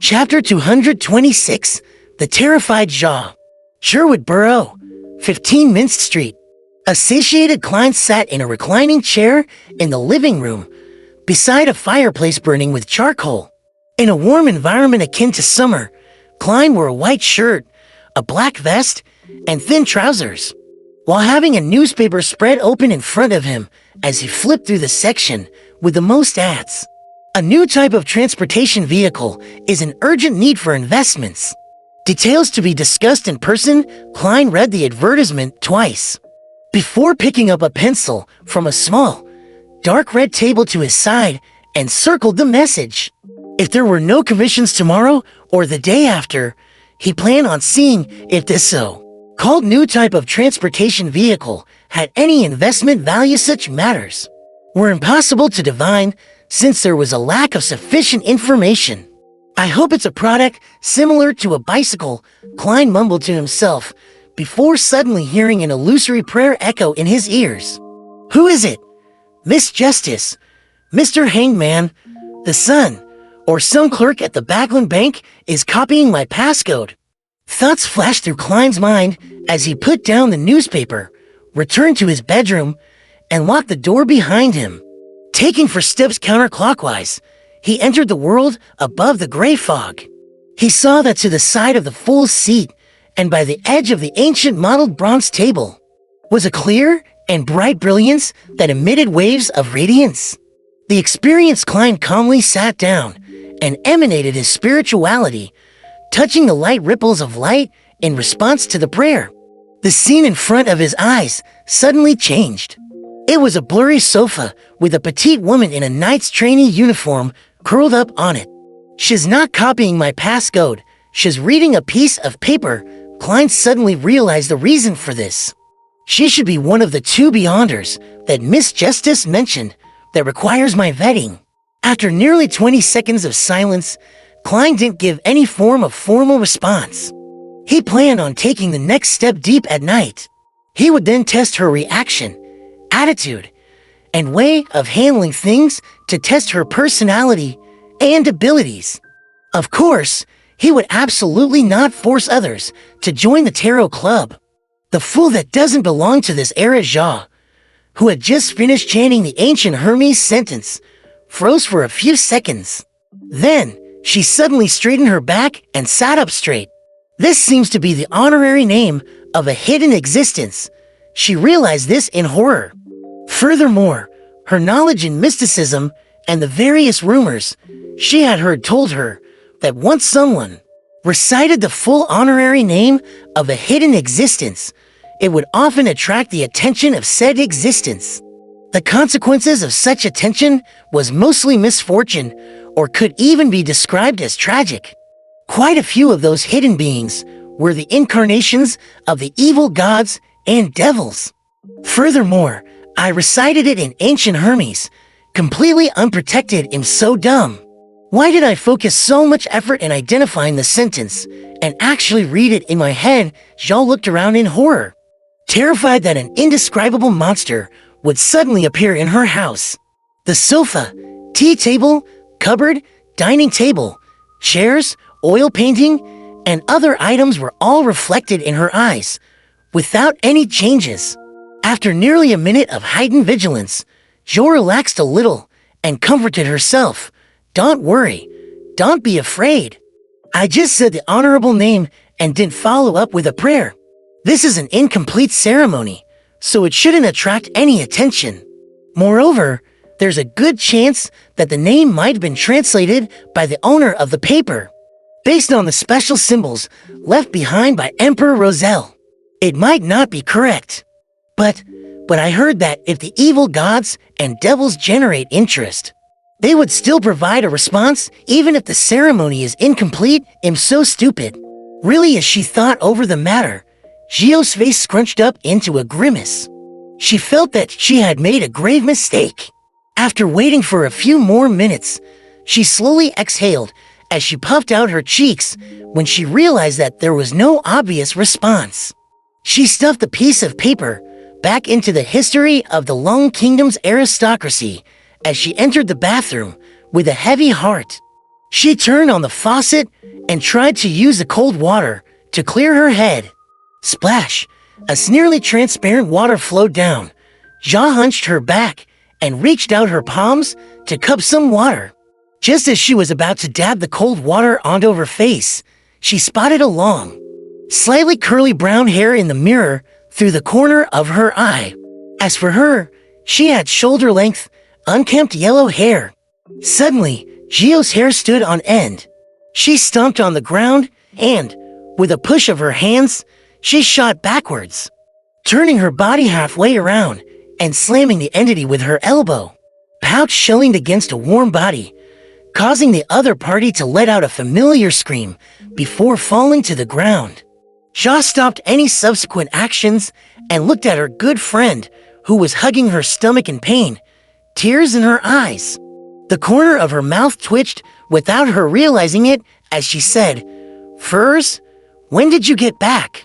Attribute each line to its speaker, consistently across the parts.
Speaker 1: Chapter 226, The Terrified Jaw. Sherwood Borough, 15 Minst Street. A satiated client sat in a reclining chair in the living room, beside a fireplace burning with charcoal. In a warm environment akin to summer, Klein wore a white shirt, a black vest, and thin trousers, while having a newspaper spread open in front of him as he flipped through the section with the most ads. A new type of transportation vehicle is an urgent need for investments. Details to be discussed in person. Klein read the advertisement twice before picking up a pencil from a small, dark red table to his side and circled the message. If there were no commissions tomorrow or the day after, he planned on seeing if this so-called new type of transportation vehicle had any investment value. Such matters were impossible to divine since there was a lack of sufficient information. "I hope it's a product similar to a bicycle," Klein mumbled to himself before suddenly hearing an illusory prayer echo in his ears. "Who is it? Miss Justice? Mr. Hangman? The Sun? Or some clerk at the Backland Bank is copying my passcode?" Thoughts flashed through Klein's mind as he put down the newspaper, returned to his bedroom, and locked the door behind him. Taking 4 steps counterclockwise, he entered the world above the gray fog. He saw that to the side of the full seat and by the edge of the ancient modeled bronze table was a clear and bright brilliance that emitted waves of radiance. The experienced Klein calmly sat down and emanated his spirituality, touching the light ripples of light in response to the prayer. The scene in front of his eyes suddenly changed. It was a blurry sofa with a petite woman in a knight's trainee uniform curled up on it. "She's not copying my passcode. She's reading a piece of paper." Klein suddenly realized the reason for this. She should be one of the 2 beyonders that Miss Justice mentioned that requires my vetting. After nearly 20 seconds of silence, Klein didn't give any form of formal response. He planned on taking the next step deep at night. He would then test her reaction, attitude, and way of handling things to test her personality and abilities. Of course, he would absolutely not force others to join the tarot club. The fool that doesn't belong to this era. Jaw, who had just finished chanting the ancient Hermes sentence, froze for a few seconds. Then, she suddenly straightened her back and sat up straight. This seems to be the honorary name of a hidden existence. She realized this in horror. Furthermore, her knowledge in mysticism and the various rumors she had heard told her that once someone recited the full honorary name of a hidden existence, it would often attract the attention of said existence. The consequences of such attention was mostly misfortune, or could even be described as tragic. Quite a few of those hidden beings were the incarnations of the evil gods and devils. Furthermore, I recited it in ancient Hermes, completely unprotected. I'm so dumb. Why did I focus so much effort in identifying the sentence and actually read it in my head? Zhao looked around in horror, terrified that an indescribable monster would suddenly appear in her house. The sofa, tea table, cupboard, dining table, chairs, oil painting, and other items were all reflected in her eyes, without any changes. After nearly a minute of heightened vigilance, Jo relaxed a little and comforted herself. "Don't worry. Don't be afraid. I just said the honorable name and didn't follow up with a prayer. This is an incomplete ceremony, so it shouldn't attract any attention. Moreover, there's a good chance that the name might have been translated by the owner of the paper, based on the special symbols left behind by Emperor Roselle. It might not be correct. But I heard that if the evil gods and devils generate interest, they would still provide a response even if the ceremony is incomplete." "I'm so stupid." Really, as she thought over the matter, Gio's face scrunched up into a grimace. She felt that she had made a grave mistake. After waiting for a few more minutes, she slowly exhaled as she puffed out her cheeks when she realized that there was no obvious response. She stuffed the piece of paper back into the history of the Long Kingdom's aristocracy as she entered the bathroom with a heavy heart. She turned on the faucet and tried to use the cold water to clear her head. Splash! As nearly transparent water flowed down. Jia hunched her back and reached out her palms to cup some water. Just as she was about to dab the cold water onto her face, she spotted a long, slightly curly brown hair in the mirror through the corner of her eye. As for her, she had shoulder-length, unkempt yellow hair. Suddenly, Gio's hair stood on end. She stomped on the ground and, with a push of her hands, she shot backwards, turning her body halfway around and slamming the entity with her elbow. Pouch shellinged against a warm body, causing the other party to let out a familiar scream before falling to the ground. Jia stopped any subsequent actions and looked at her good friend, who was hugging her stomach in pain, tears in her eyes. The corner of her mouth twitched without her realizing it as she said, "Furs, when did you get back?"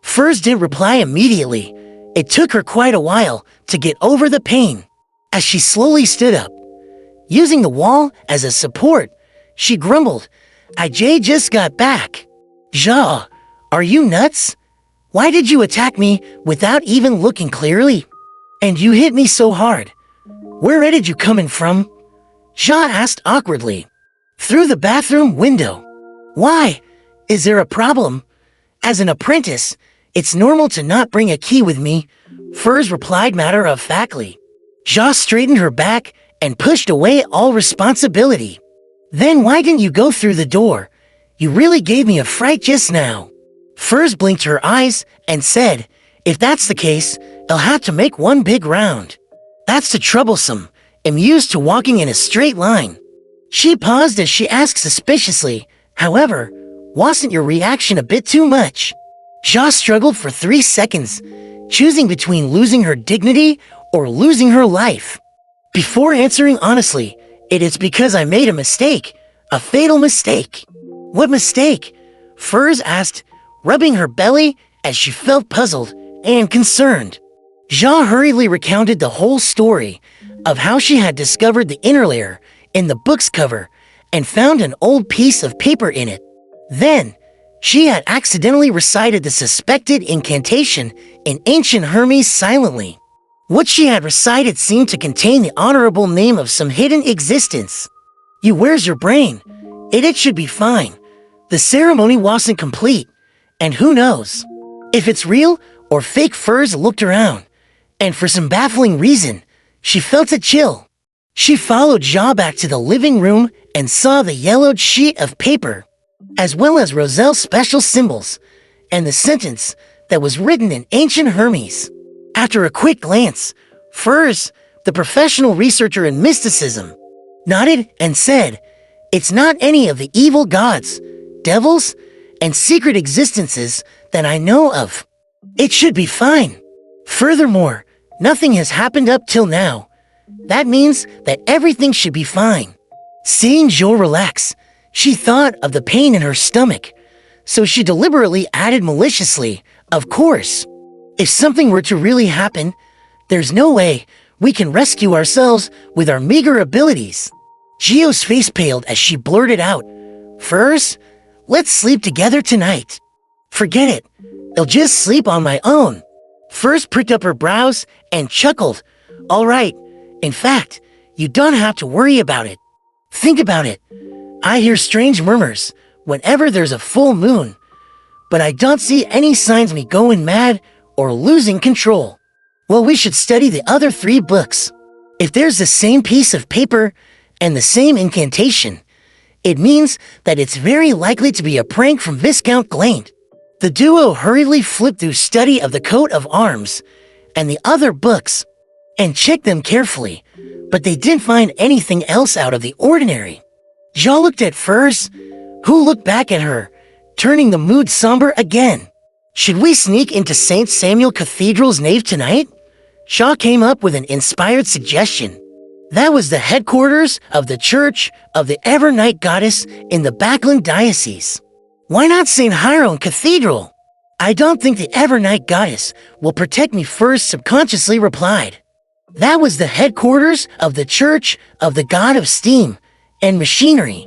Speaker 1: Furs didn't reply immediately. It took her quite a while to get over the pain. As she slowly stood up, using the wall as a support, she grumbled, just got back." "Jia, are you nuts? Why did you attack me without even looking clearly? And you hit me so hard. Where did you come in from?" Jia asked awkwardly. "Through the bathroom window." "Why? Is there a problem?" "As an apprentice, it's normal to not bring a key with me," Furs replied matter-of-factly. Jia straightened her back and pushed away all responsibility. "Then why didn't you go through the door? You really gave me a fright just now." Furs blinked her eyes and said, "If that's the case, I'll have to make one big round. That's too troublesome. I'm used to walking in a straight line." She paused as she asked suspiciously, "However, wasn't your reaction a bit too much?" Jia struggled for 3 seconds, choosing between losing her dignity or losing her life. Before answering honestly, "It is because I made a mistake, a fatal mistake." "What mistake?" Furs asked, rubbing her belly as she felt puzzled and concerned. Jia hurriedly recounted the whole story of how she had discovered the inner layer in the book's cover and found an old piece of paper in it. Then, she had accidentally recited the suspected incantation in ancient Hermes silently. What she had recited seemed to contain the honorable name of some hidden existence. Where's your brain? It should be fine. The ceremony wasn't complete, and who knows if it's real or fake. Furs looked around, and for some baffling reason, she felt a chill. She followed Jia back to the living room and saw the yellowed sheet of paper, as well as Roselle's special symbols, and the sentence that was written in ancient Hermes. After a quick glance, Furs, the professional researcher in mysticism, nodded and said, "It's not any of the evil gods, devils, and secret existences that I know of. It should be fine. Furthermore, nothing has happened up till now. That means that everything should be fine." Seeing Zhou relax, she thought of the pain in her stomach, so she deliberately added maliciously, "Of course, if something were to really happen, there's no way we can rescue ourselves with our meager abilities." Gio's face paled as she blurted out, "Furs, let's sleep together tonight." "Forget it. I'll just sleep on my own." Furs pricked up her brows and chuckled. "All right. In fact, you don't have to worry about it. Think about it. I hear strange murmurs whenever there's a full moon, but I don't see any signs of me going mad or losing control. Well, we should study the other 3 books. If there's the same piece of paper and the same incantation, it means that it's very likely to be a prank from Viscount Glaint." The duo hurriedly flipped through study of the coat of arms and the other books and checked them carefully, but they didn't find anything else out of the ordinary. Jia looked at Furs, who looked back at her, turning the mood somber again. "Should we sneak into St. Samuel Cathedral's nave tonight?" Shaw came up with an inspired suggestion. That was the headquarters of the Church of the Evernight Goddess in the Backland Diocese. "Why not St. Hieron Cathedral?" "I don't think the Evernight Goddess will protect me," Furs subconsciously replied. That was the headquarters of the Church of the God of Steam and Machinery.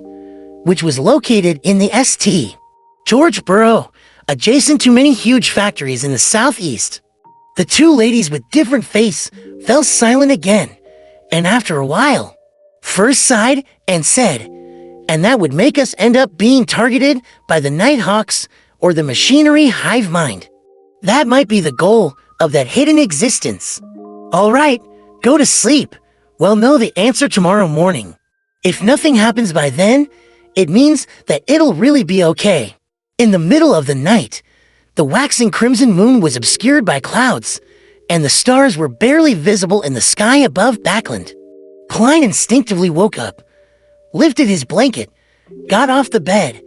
Speaker 1: which was located in the St. George Borough, adjacent to many huge factories in the southeast. The two ladies with different faces fell silent again, and after a while, first sighed and said, "And that would make us end up being targeted by the Nighthawks or the machinery hive mind. That might be the goal of that hidden existence. All right, go to sleep. We'll know the answer tomorrow morning. If nothing happens by then, it means that it'll really be okay." In the middle of the night, the waxing crimson moon was obscured by clouds, and the stars were barely visible in the sky above Backland. Klein instinctively woke up, lifted his blanket, got off the bed,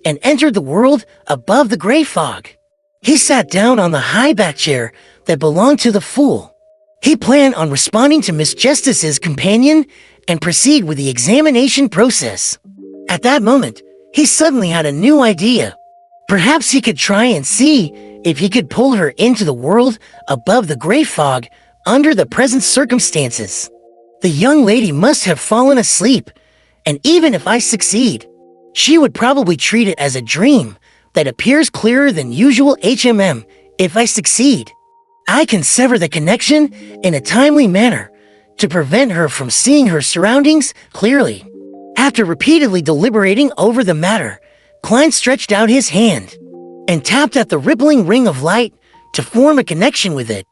Speaker 1: and entered the world above the gray fog. He sat down on the high back chair that belonged to the fool. He planned on responding to Miss Justice's companion and proceed with the examination process. At that moment, he suddenly had a new idea. Perhaps he could try and see if he could pull her into the world above the gray fog under the present circumstances. The young lady must have fallen asleep, and even if I succeed, she would probably treat it as a dream that appears clearer than usual. If I succeed, I can sever the connection in a timely manner to prevent her from seeing her surroundings clearly. After repeatedly deliberating over the matter, Klein stretched out his hand and tapped at the rippling ring of light to form a connection with it.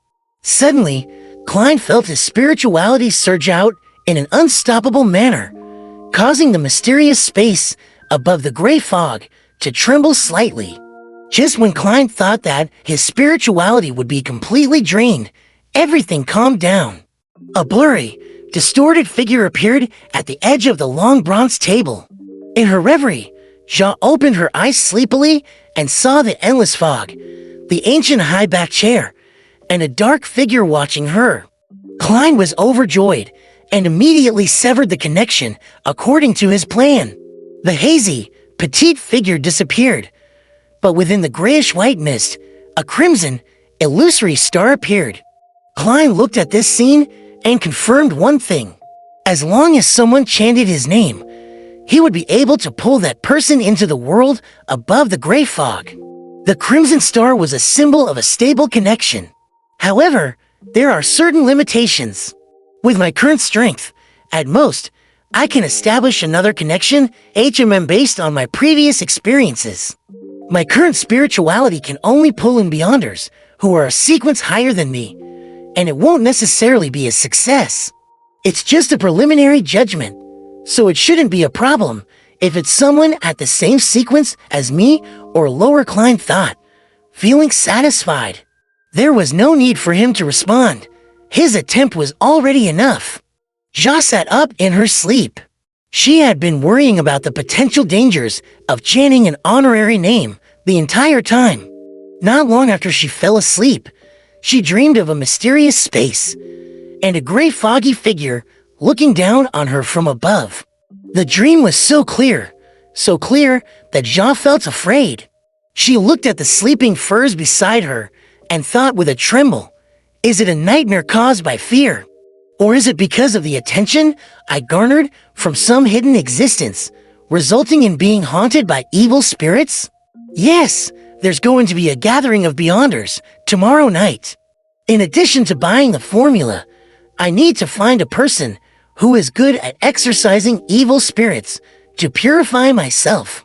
Speaker 1: Suddenly, Klein felt his spirituality surge out in an unstoppable manner, causing the mysterious space above the gray fog to tremble slightly. Just when Klein thought that his spirituality would be completely drained, everything calmed down. A blurry, distorted figure appeared at the edge of the long bronze table. In her reverie, Jean opened her eyes sleepily and saw the endless fog, the ancient high-back chair, and a dark figure watching her. Klein was overjoyed and immediately severed the connection according to his plan. The hazy, petite figure disappeared, but within the grayish-white mist, a crimson, illusory star appeared. Klein looked at this scene and confirmed one thing. As long as someone chanted his name, he would be able to pull that person into the world above the gray fog. The crimson star was a symbol of a stable connection. However, there are certain limitations. With my current strength, at most, I can establish another connection based on my previous experiences. My current spirituality can only pull in beyonders who are a sequence higher than me, and it won't necessarily be a success. It's just a preliminary judgment, so it shouldn't be a problem if it's someone at the same sequence as me or lower Klein thought. Feeling satisfied, there was no need for him to respond. His attempt was already enough. Jia sat up in her sleep. She had been worrying about the potential dangers of chanting an honorary name the entire time. Not long after she fell asleep, she dreamed of a mysterious space and a gray foggy figure looking down on her from above. The dream was so clear that Jia felt afraid. She looked at the sleeping furs beside her and thought with a tremble, is it a nightmare caused by fear? Or is it because of the attention I garnered from some hidden existence, resulting in being haunted by evil spirits? Yes, there's going to be a gathering of Beyonders tomorrow night. In addition to buying the formula, I need to find a person who is good at exorcising evil spirits to purify myself.